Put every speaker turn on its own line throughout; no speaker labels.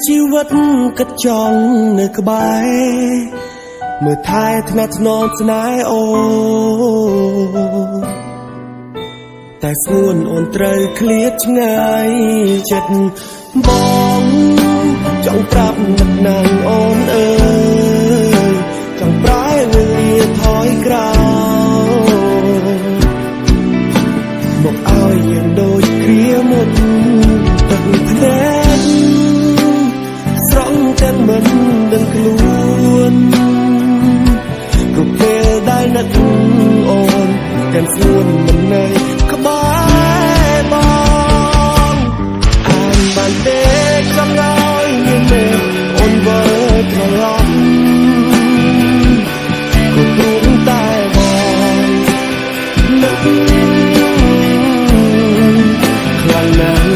ជីវិតគិតចង់នៅក្បែរមើលថែថ្នាក់ថ្នមស្នេហ៍អូតែស្ងួនអូនត្រូវឃ្លាតឆ្ងាយចិត្តបងចង់ប្រាប់នឹកណាស់អូនអើយចង់ប្រែវេលាថយក្រោយមកឲ្យយើងដូចគ្រាមុនទឹកភ្នែកស្រង់ទាំងមិនដឹងខ្លួនគ្រប់ពេលដែលនឹកអូនទាំងស្ងួនមិននៅក្បែរបងអានបានទេចង់ឲ្យមានទេអូនវិលត្រឡប់ក៏ព្រោះតែបងនឹកខ្លាំងណាស់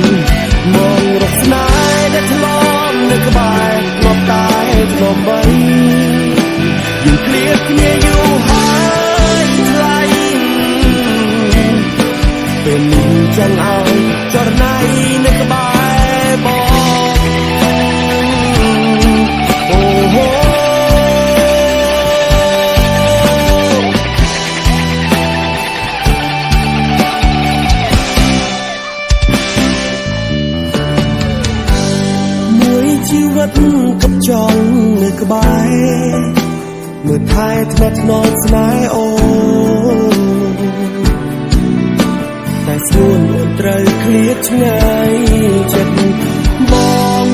មករកស្នេហ៍ដែលធ្លាប់នៅក្បែរមកតែធ្លាប់បីយើងឃ្លាតគ្នាយូរហើយថ្លៃពេលនេះចង់ឲ្យចរណៃនៅក្បែរបងអូហូមួយជីវិតគិតចង់នៅក្បែរមើលថែថ្នាក់ថ្នមស្នេហ៍អូតែស្ងួនអូនត្រូវឃ្លាតឆ្ងាយចិត្តបង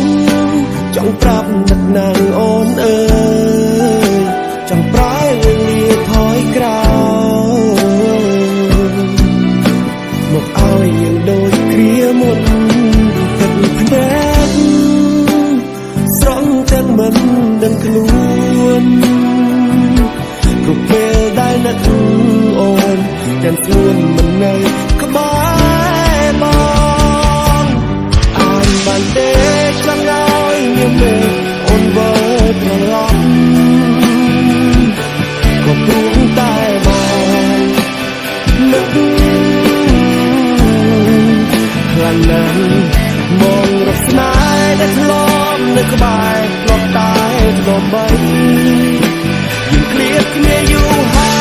ចង់ប្រាប់នឹកណាស់អូនអើយចង់ប្រែវេលាថយក្រោយមកឲ្យយើងដូចគ្រាមុនទឹកភ្នែកស្រង់ទាំងមិនដឹងខ្លួនគ្រប់ពេលដែលនឹកអូនទាំងស្ងួនមិននៅក្បែរបងអានបានទេចង់ឲ្យមានទេអូនវិលត្រឡប់ក៏ព្រោះតែបងនឹកខ្លាំងណាស់មករកស្នេហ៍ដែលធ្លាប់នៅក្បែរធ្លាប់តែធ្លាប់បីយើងឃ្លាតគ្នាយូរហើ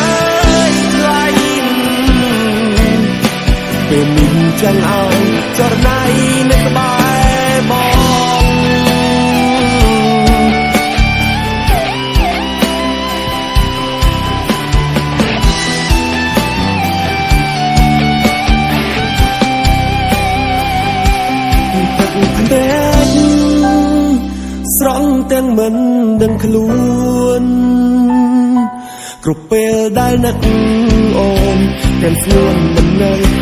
យថ្លៃពេលនេះចង់ឲ្យចរណៃនៅក្បែរបងទឹកភ្នែកស្រង់ទាំងមិនដឹងខ្លួនគ្រប់ពេលដែលនឹកអូនទាំងស្ងួនមិននៅ